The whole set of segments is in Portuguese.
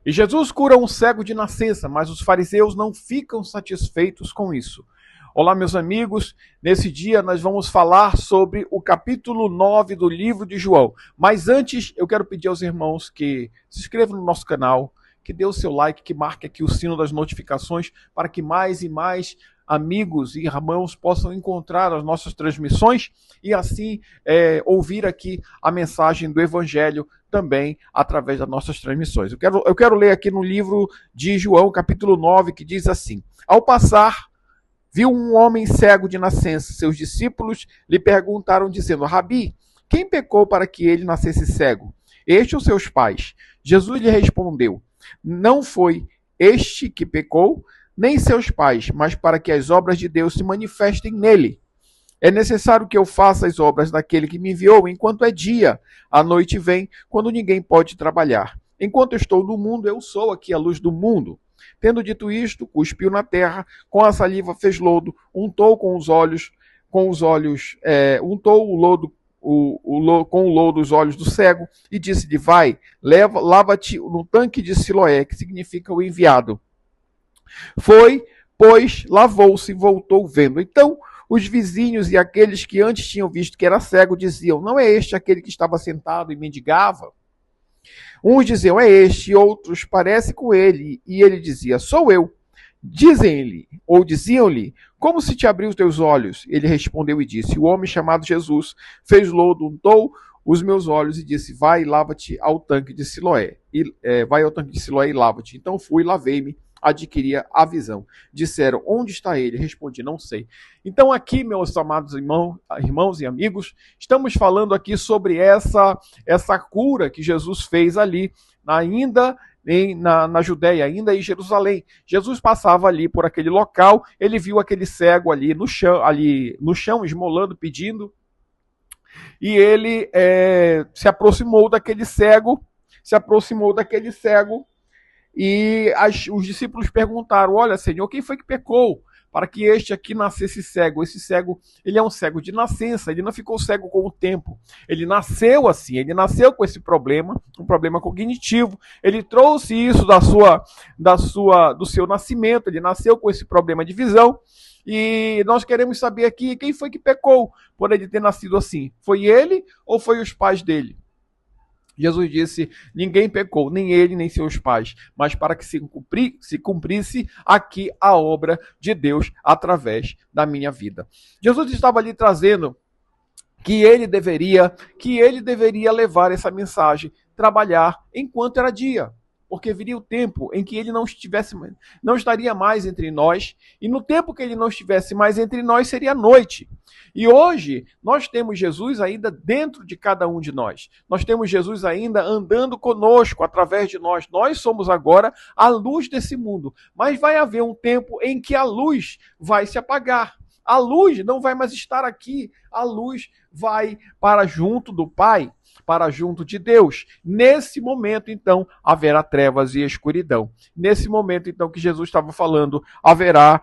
E Jesus cura um cego de nascença, mas os fariseus não ficam satisfeitos com isso. Olá, meus amigos. Nesse dia nós vamos falar sobre o capítulo 9 do livro de João. Mas antes, eu quero pedir aos irmãos que se inscrevam no nosso canal, que dê o seu like, que marque aqui o sino das notificações, para que mais e mais amigos e irmãos possam encontrar as nossas transmissões e assim ouvir aqui a mensagem do Evangelho também através das nossas transmissões. Eu quero ler aqui no livro de João, capítulo 9, que diz assim: Ao passar, viu um homem cego de nascença. Seus discípulos lhe perguntaram, dizendo: Rabi, quem pecou para que ele nascesse cego? Este ou seus pais? Jesus lhe respondeu: Não foi este que pecou, nem seus pais, mas para que as obras de Deus se manifestem nele. É necessário que eu faça as obras daquele que me enviou enquanto é dia. A noite vem, quando ninguém pode trabalhar. Enquanto estou no mundo, eu sou aqui a luz do mundo. Tendo dito isto, cuspiu na terra, com a saliva fez lodo, untou untou o lodo com o lodo os olhos do cego e disse-lhe: Vai, lava-te no tanque de Siloé, que significa o enviado. Foi, pois, lavou-se e voltou vendo. Então, os vizinhos e aqueles que antes tinham visto que era cego diziam: Não é este aquele que estava sentado e mendigava? Uns diziam: É este, e outros: Parece com ele. E ele dizia: Sou eu. Diziam-lhe: Como se te abriu os teus olhos? Ele respondeu e disse: O homem chamado Jesus fez lodo, untou os meus olhos e disse: Vai, lava-te ao tanque de Siloé. Vai ao tanque de Siloé e lava-te. Então fui, lavei-me, adquiria a visão. Disseram: Onde está ele? Respondi: Não sei. Então aqui, meus amados irmãos e amigos, estamos falando aqui sobre essa cura que Jesus fez ali, ainda na Judéia, ainda em Jerusalém. Jesus passava ali por aquele local, ele viu aquele cego ali no chão, esmolando, pedindo, e ele se aproximou daquele cego, e os discípulos perguntaram: Olha, Senhor, quem foi que pecou para que este aqui nascesse cego? Esse cego, ele é um cego de nascença, ele não ficou cego com o tempo. Ele nasceu assim, ele nasceu com esse problema, um problema cognitivo. Ele trouxe isso do seu nascimento, ele nasceu com esse problema de visão. E nós queremos saber aqui quem foi que pecou por ele ter nascido assim. Foi ele ou foi os pais dele? Jesus disse: Ninguém pecou, nem ele, nem seus pais, mas para que se cumprisse aqui a obra de Deus através da minha vida. Jesus estava ali trazendo que ele deveria levar essa mensagem, trabalhar enquanto era dia, porque viria o tempo em que ele não estaria mais entre nós, e no tempo que ele não estivesse mais entre nós seria noite. E hoje nós temos Jesus ainda dentro de cada um de nós. Nós temos Jesus ainda andando conosco, através de nós. Nós somos agora a luz desse mundo. Mas vai haver um tempo em que a luz vai se apagar. A luz não vai mais estar aqui. A luz vai para junto do Pai, para junto de Deus. Nesse momento, então, haverá trevas e escuridão. Nesse momento, então, que Jesus estava falando, haverá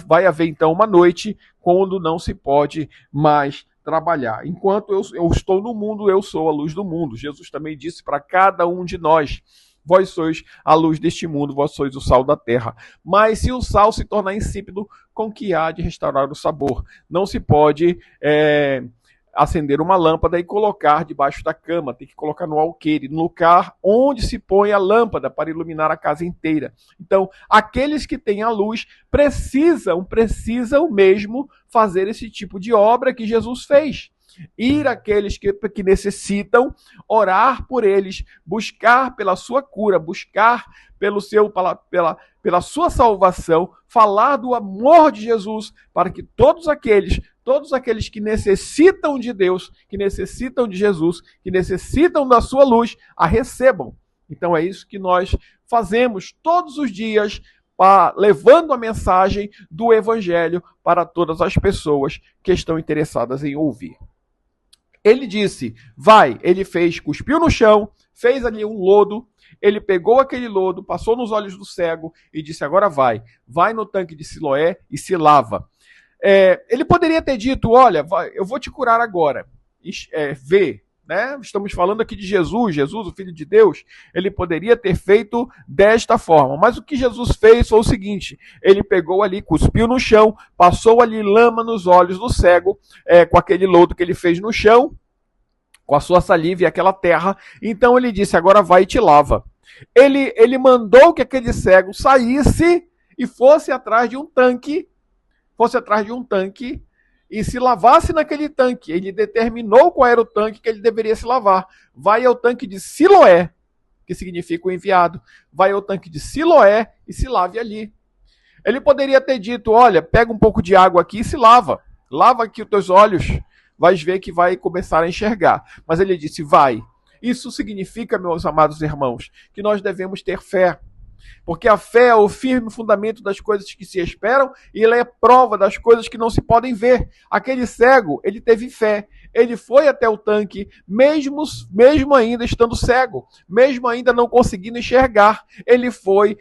vai haver então uma noite quando não se pode mais trabalhar. Enquanto eu estou no mundo, eu sou a luz do mundo. Jesus também disse para cada um de nós: Vós sois a luz deste mundo, vós sois o sal da terra. Mas se o sal se tornar insípido, com que há de restaurar o sabor? Não se pode acender uma lâmpada e colocar debaixo da cama, tem que colocar no alqueire, no lugar onde se põe a lâmpada para iluminar a casa inteira. Então, aqueles que têm a luz precisam mesmo fazer esse tipo de obra que Jesus fez. Ir àqueles que necessitam, orar por eles, buscar pela sua cura, buscar pela sua salvação, falar do amor de Jesus, para que todos aqueles que necessitam de Deus, que necessitam de Jesus, que necessitam da sua luz, a recebam. Então é isso que nós fazemos todos os dias, levando a mensagem do Evangelho para todas as pessoas que estão interessadas em ouvir. Ele disse: vai, ele cuspiu no chão, fez ali um lodo, ele pegou aquele lodo, passou nos olhos do cego e disse: agora vai no tanque de Siloé e se lava. Ele poderia ter dito: olha, eu vou te curar agora, vê, né? Estamos falando aqui de Jesus, o Filho de Deus, ele poderia ter feito desta forma. Mas o que Jesus fez foi o seguinte, ele pegou ali, cuspiu no chão, passou ali lama nos olhos do cego, com aquele lodo que ele fez no chão, com a sua saliva e aquela terra. Então ele disse, agora vai e te lava. Ele mandou que aquele cego saísse e fosse atrás de um tanque, e se lavasse naquele tanque. Ele determinou qual era o tanque que ele deveria se lavar. Vai ao tanque de Siloé, que significa o enviado. Vai ao tanque de Siloé e se lave ali. Ele poderia ter dito, olha, pega um pouco de água aqui e se lava. Lava aqui os teus olhos, vais ver que vai começar a enxergar. Mas ele disse, vai. Isso significa, meus amados irmãos, que nós devemos ter fé. Porque a fé é o firme fundamento das coisas que se esperam e ela é prova das coisas que não se podem ver. Aquele cego, ele teve fé. Ele foi até o tanque, mesmo ainda estando cego, mesmo ainda não conseguindo enxergar. Ele foi,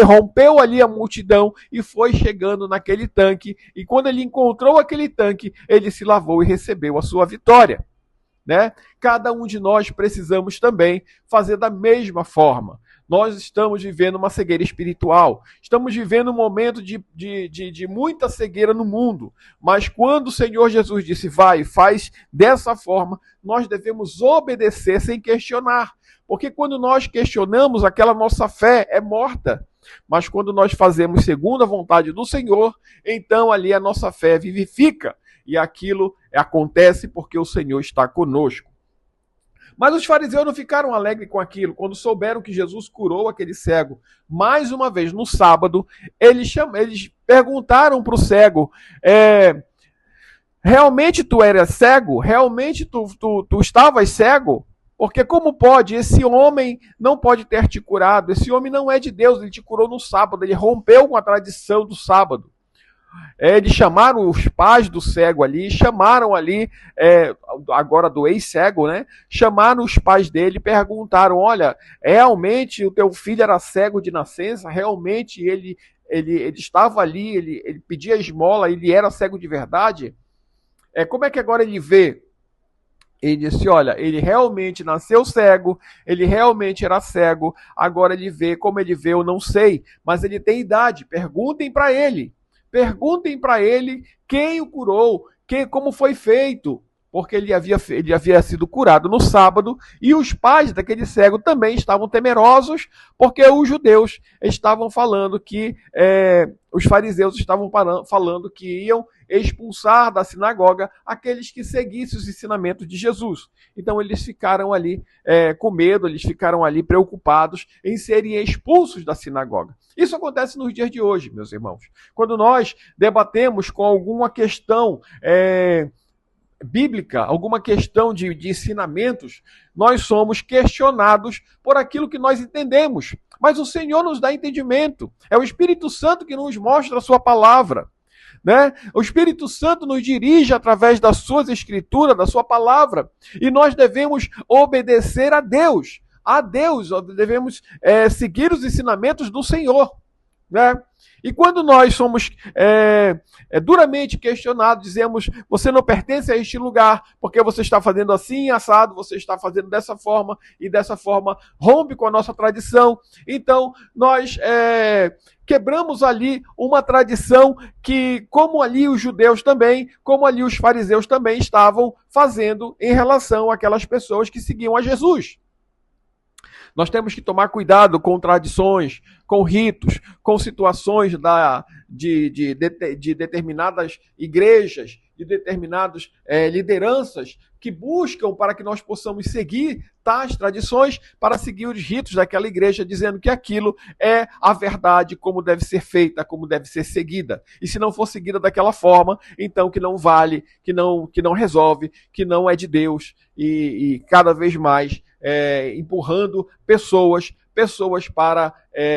rompeu ali a multidão e foi chegando naquele tanque. E quando ele encontrou aquele tanque, ele se lavou e recebeu a sua vitória. Né? Cada um de nós precisamos também fazer da mesma forma. Nós estamos vivendo uma cegueira espiritual, estamos vivendo um momento de muita cegueira no mundo, mas quando o Senhor Jesus disse, vai, faz dessa forma, nós devemos obedecer sem questionar, porque quando nós questionamos, aquela nossa fé é morta, mas quando nós fazemos segundo a vontade do Senhor, então ali a nossa fé vivifica, e aquilo acontece porque o Senhor está conosco. Mas os fariseus não ficaram alegres com aquilo. Quando souberam que Jesus curou aquele cego, mais uma vez, no sábado, eles perguntaram para o cego, realmente tu eras cego? Realmente tu estavas cego? Porque como pode? Esse homem não pode ter te curado. Esse homem não é de Deus, ele te curou no sábado. Ele rompeu com a tradição do sábado. Eles chamaram os pais do cego ali, chamaram ali, agora do ex-cego, né? Chamaram os pais dele, perguntaram, olha, realmente o teu filho era cego de nascença? Realmente ele estava ali, ele pedia esmola, ele era cego de verdade? Como é que agora ele vê? Ele disse, olha, ele realmente nasceu cego, ele realmente era cego, agora ele vê, como ele vê eu não sei, mas ele tem idade, perguntem para ele. Perguntem para ele quem o curou, como foi feito, porque ele havia sido curado no sábado e os pais daquele cego também estavam temerosos, porque os judeus estavam falando que, os fariseus estavam falando que iam expulsar da sinagoga aqueles que seguissem os ensinamentos de Jesus. Então eles ficaram ali com medo, eles ficaram ali preocupados em serem expulsos da sinagoga. Isso acontece nos dias de hoje, meus irmãos. Quando nós debatemos com alguma questão bíblica, alguma questão de ensinamentos, nós somos questionados por aquilo que nós entendemos. Mas o Senhor nos dá entendimento. É o Espírito Santo que nos mostra a sua palavra. Né? O Espírito Santo nos dirige através das suas escrituras, da sua palavra. E nós devemos obedecer a Deus. Devemos seguir os ensinamentos do Senhor. Né? E quando nós somos duramente questionados, dizemos, você não pertence a este lugar, porque você está fazendo assim, assado, você está fazendo dessa forma, e dessa forma rompe com a nossa tradição. Então, nós quebramos ali uma tradição que, como ali os judeus também, como ali os fariseus também estavam fazendo em relação àquelas pessoas que seguiam a Jesus. Nós temos que tomar cuidado com tradições, com ritos, com situações de determinadas igrejas, de determinadas lideranças que buscam para que nós possamos seguir tais tradições para seguir os ritos daquela igreja, dizendo que aquilo é a verdade, como deve ser feita, como deve ser seguida. E se não for seguida daquela forma, então que não vale, que não resolve, que não é de Deus e cada vez mais empurrando pessoas para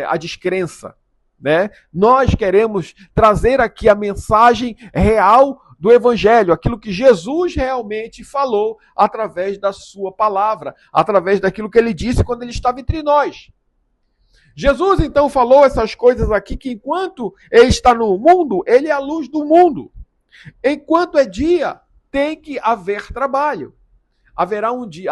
a descrença. Né? Nós queremos trazer aqui a mensagem real do Evangelho, aquilo que Jesus realmente falou através da sua palavra, através daquilo que ele disse quando ele estava entre nós. Jesus então falou essas coisas aqui, que enquanto ele está no mundo, ele é a luz do mundo. Enquanto é dia, tem que haver trabalho. haverá um dia,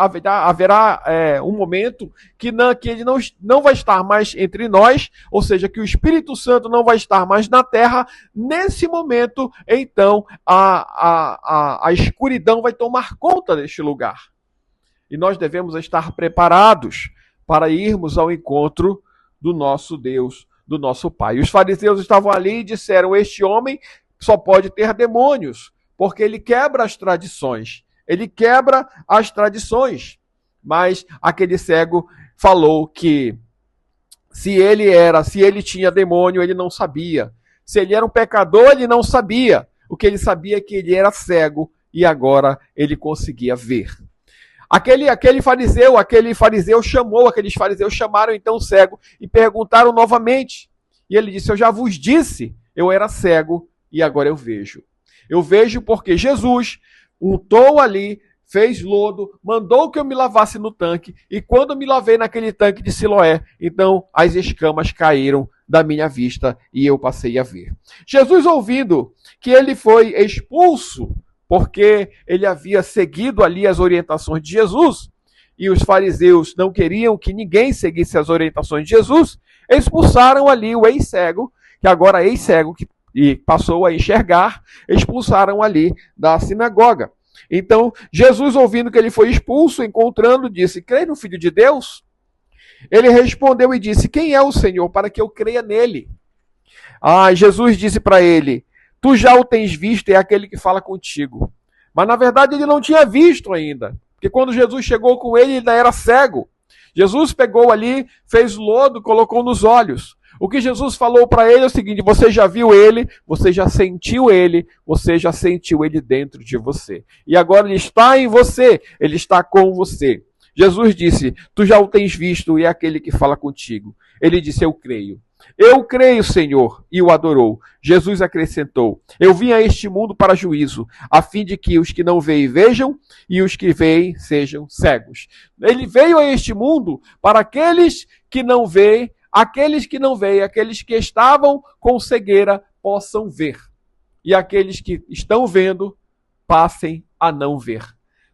um momento que ele não vai estar mais entre nós, ou seja, que o Espírito Santo não vai estar mais na terra. Nesse momento, então, a escuridão vai tomar conta deste lugar. E nós devemos estar preparados para irmos ao encontro do nosso Deus, do nosso Pai. Os fariseus estavam ali e disseram: este homem só pode ter demônios, porque ele quebra as tradições. Ele quebra as tradições. Mas aquele cego falou que se ele tinha demônio, ele não sabia. Se ele era um pecador, ele não sabia. O que ele sabia é que ele era cego e agora ele conseguia ver. Aqueles fariseus chamaram então o cego e perguntaram novamente. E ele disse: eu já vos disse, eu era cego e agora eu vejo. Eu vejo porque Jesus untou ali, fez lodo, mandou que eu me lavasse no tanque, e quando eu me lavei naquele tanque de Siloé, então as escamas caíram da minha vista e eu passei a ver. Jesus, ouvindo que ele foi expulso, porque ele havia seguido ali as orientações de Jesus, e os fariseus não queriam que ninguém seguisse as orientações de Jesus, expulsaram ali o ex-cego, que agora é ex-cego, e passou a enxergar, expulsaram ali da sinagoga. Então, Jesus, ouvindo que ele foi expulso, encontrando, disse: crê no Filho de Deus? Ele respondeu e disse: quem é o Senhor, para que eu creia nele? Jesus disse para ele: tu já o tens visto, é aquele que fala contigo. Mas, na verdade, ele não tinha visto ainda, porque quando Jesus chegou com ele ainda era cego. Jesus pegou ali, fez lodo, colocou nos olhos. O que Jesus falou para ele é o seguinte: você já viu ele, você já sentiu ele dentro de você. E agora ele está em você, ele está com você. Jesus disse: tu já o tens visto e é aquele que fala contigo. Ele disse: eu creio. Eu creio, Senhor, e o adorou. Jesus acrescentou: eu vim a este mundo para juízo, a fim de que os que não veem vejam e os que veem sejam cegos. Ele veio a este mundo para aqueles que não veem, aqueles que estavam com cegueira possam ver. E aqueles que estão vendo passem a não ver.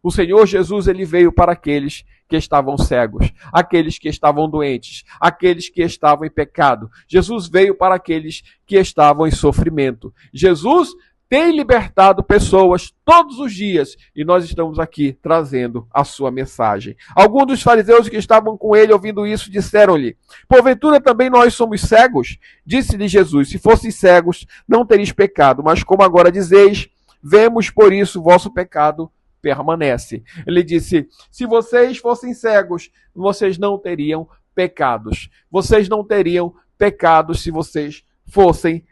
O Senhor Jesus, ele veio para aqueles que estavam cegos, aqueles que estavam doentes, aqueles que estavam em pecado. Jesus veio para aqueles que estavam em sofrimento. Jesus tem libertado pessoas todos os dias e nós estamos aqui trazendo a sua mensagem. Alguns dos fariseus que estavam com ele ouvindo isso disseram-lhe: porventura também nós somos cegos? Disse-lhe Jesus: se fosseis cegos, não teríeis pecado, mas como agora dizeis, vemos, por isso vosso pecado permanece. Ele disse: se vocês fossem cegos, vocês não teriam pecados. Vocês não teriam pecados se vocês fossem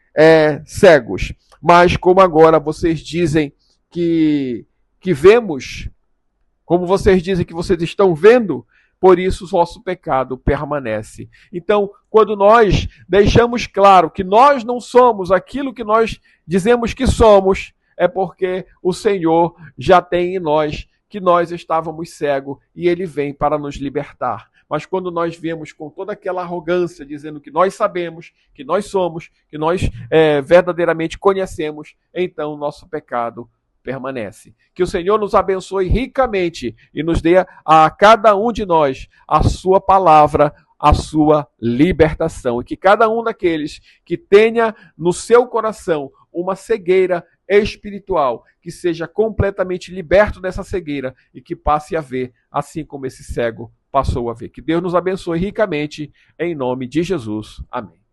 cegos. Mas como agora vocês dizem que vemos, como vocês dizem que vocês estão vendo, por isso o vosso pecado permanece. Então, quando nós deixamos claro que nós não somos aquilo que nós dizemos que somos, é porque o Senhor já tem em nós que nós estávamos cegos e Ele vem para nos libertar. Mas quando nós vemos com toda aquela arrogância, dizendo que nós sabemos, que nós somos, que nós verdadeiramente conhecemos, então o nosso pecado permanece. Que o Senhor nos abençoe ricamente e nos dê a cada um de nós a sua palavra, a sua libertação. E que cada um daqueles que tenha no seu coração uma cegueira espiritual, que seja completamente liberto dessa cegueira e que passe a ver, assim como esse cego passou a ver. Que Deus nos abençoe ricamente, em nome de Jesus. Amém.